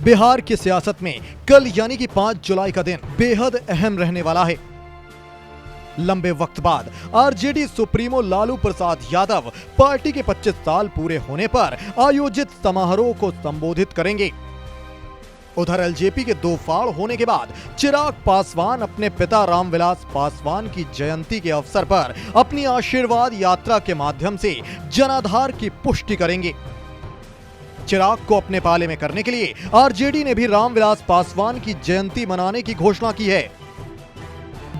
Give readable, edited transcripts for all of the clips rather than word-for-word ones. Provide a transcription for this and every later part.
बिहार की सियासत में कल यानी कि 5 जुलाई का दिन बेहद अहम रहने वाला है। लंबे वक्त बाद RJD supremo Lalu Prasad Yadav party के 25 साल पूरे होने पर आयोजित समारोह को संबोधित करेंगे। उधर एलजेपी के 2 फाड़ होने के बाद चिराग पासवान अपने पिता रामविलास पासवान की जयंती के अवसर पर अपनी आशीर्वाद यात्रा के माध्यम से जनाधार की पुष्टि करेंगे। चिराग को अपने पाले में करने के लिए आरजेडी ने भी रामविलास पासवान की जयंती मनाने की घोषणा की है।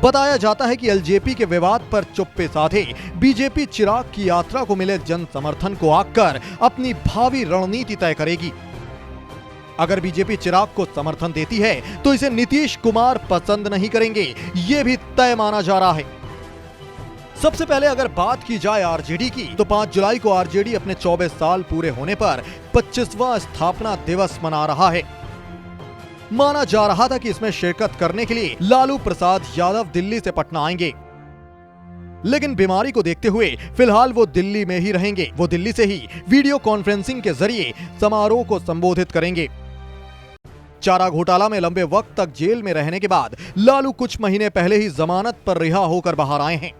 बताया जाता है कि एलजेपी के विवाद पर चुप्पी साधे बीजेपी चिराग की यात्रा को मिले जन समर्थन को आकर अपनी भावी रणनीति तय करेगी। अगर बीजेपी चिराग को समर्थन देती है तो इसे नीतीश कुमार पसंद नहीं करेंगे, ये भी तय माना जा रहा है। सबसे पहले अगर बात की जाए आरजेडी की, तो 5 जुलाई को आरजेडी अपने 24 साल पूरे होने पर 25वां स्थापना दिवस मना रहा है। माना जा रहा था कि इसमें शिरकत करने के लिए लालू प्रसाद यादव दिल्ली से पटना आएंगे, लेकिन बीमारी को देखते हुए फिलहाल वो दिल्ली में ही रहेंगे। वो दिल्ली से ही वीडियो कॉन्फ्रेंसिंग के जरिए समारोह को संबोधित करेंगे। चारा घोटाला में लंबे वक्त तक जेल में रहने के बाद लालू कुछ महीने पहले ही जमानत पर रिहा होकर बाहर आए हैं।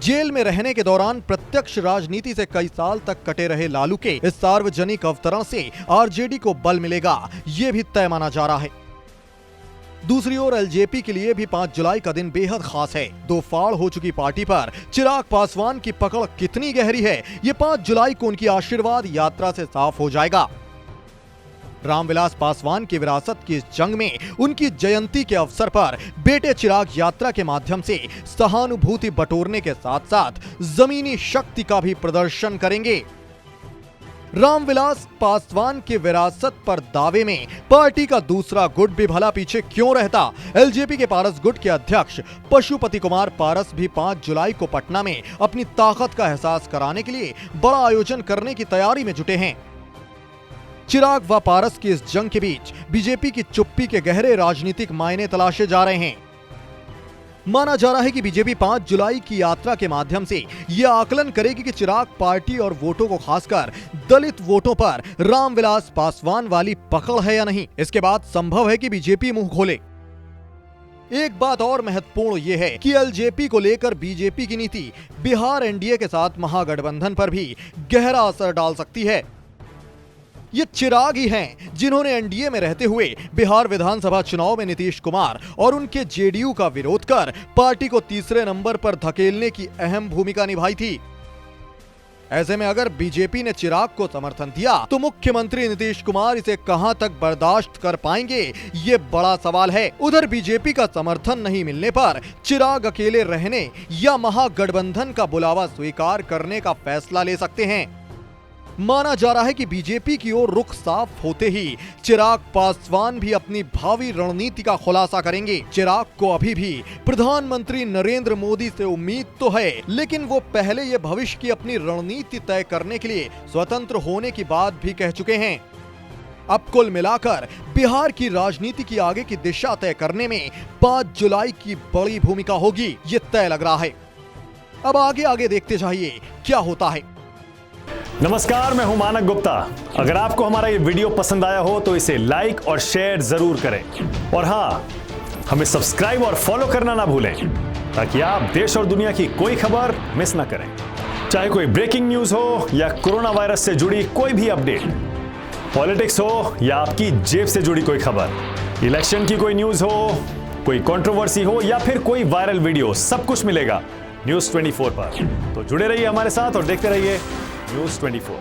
जेल में रहने के दौरान प्रत्यक्ष राजनीति से कई साल तक कटे रहे लालू के इस सार्वजनिक अवतरण से आरजेडी को बल मिलेगा, ये भी तय माना जा रहा है। दूसरी ओर एलजेपी के लिए भी 5 जुलाई का दिन बेहद खास है। 2 फाड़ हो चुकी पार्टी पर चिराग पासवान की पकड़ कितनी गहरी है, ये 5 जुलाई को उनकी आशीर्वाद यात्रा से साफ हो जाएगा। रामविलास पासवान की विरासत की इस जंग में उनकी जयंती के अवसर पर बेटे चिराग यात्रा के माध्यम से सहानुभूति बटोरने के साथ साथ जमीनी शक्ति का भी प्रदर्शन करेंगे। रामविलास पासवान की विरासत पर दावे में पार्टी का दूसरा गुट भी भला पीछे क्यों रहता। एलजेपी के पारस गुट के अध्यक्ष पशुपति कुमार पारस भी 5 जुलाई को पटना में अपनी ताकत का एहसास कराने के लिए बड़ा आयोजन करने की तैयारी में जुटे हैं। चिराग व पारस की इस जंग के बीच बीजेपी की चुप्पी के गहरे राजनीतिक मायने तलाशे जा रहे हैं। माना जा रहा है कि बीजेपी 5 जुलाई की यात्रा के माध्यम से यह आकलन करेगी कि चिराग पार्टी और वोटों को खासकर दलित वोटों पर रामविलास पासवान वाली पकड़ है या नहीं। इसके बाद संभव है कि बीजेपी मुंह खोले। एक बात और महत्वपूर्ण यह है कि एलजेपी को लेकर बीजेपी की नीति बिहार एनडीए के साथ महागठबंधन पर भी गहरा असर डाल सकती है। ये चिराग ही हैं जिन्होंने एनडीए में रहते हुए बिहार विधानसभा चुनाव में नीतीश कुमार और उनके जेडीयू का विरोध कर पार्टी को तीसरे नंबर पर धकेलने की अहम भूमिका निभाई थी। ऐसे में अगर बीजेपी ने चिराग को समर्थन दिया तो मुख्यमंत्री नीतीश कुमार इसे कहां तक बर्दाश्त कर पाएंगे, ये बड़ा सवाल है। उधर बीजेपी का समर्थन नहीं मिलने पर चिराग अकेले रहने या महागठबंधन का बुलावा स्वीकार करने का फैसला ले सकते हैं। माना जा रहा है कि बीजेपी की ओर रुख साफ होते ही चिराग पासवान भी अपनी भावी रणनीति का खुलासा करेंगे। चिराग को अभी भी प्रधानमंत्री नरेंद्र मोदी से उम्मीद तो है, लेकिन वो पहले ये भविष्य की अपनी रणनीति तय करने के लिए स्वतंत्र होने की बात भी कह चुके हैं। अब कुल मिलाकर बिहार की राजनीति की आगे की दिशा तय करने में 5 जुलाई की बड़ी भूमिका होगी, ये तय लग रहा है। अब आगे देखते जाइए क्या होता है। नमस्कार, मैं हूं मानक गुप्ता। अगर आपको हमारा ये वीडियो पसंद आया हो तो इसे लाइक और शेयर जरूर करें, और हाँ, हमें सब्सक्राइब और फॉलो करना ना भूलें ताकि आप देश और दुनिया की कोई खबर मिस ना करें। चाहे कोई ब्रेकिंग न्यूज हो या कोरोना वायरस से जुड़ी कोई भी अपडेट, पॉलिटिक्स हो या आपकी जेब से जुड़ी कोई खबर, इलेक्शन की कोई न्यूज हो, कोई कंट्रोवर्सी हो या फिर कोई वायरल वीडियो, सब कुछ मिलेगा न्यूज़ 24 पर। तो जुड़े रहिए हमारे साथ और देखते रहिए न्यूज़ 24।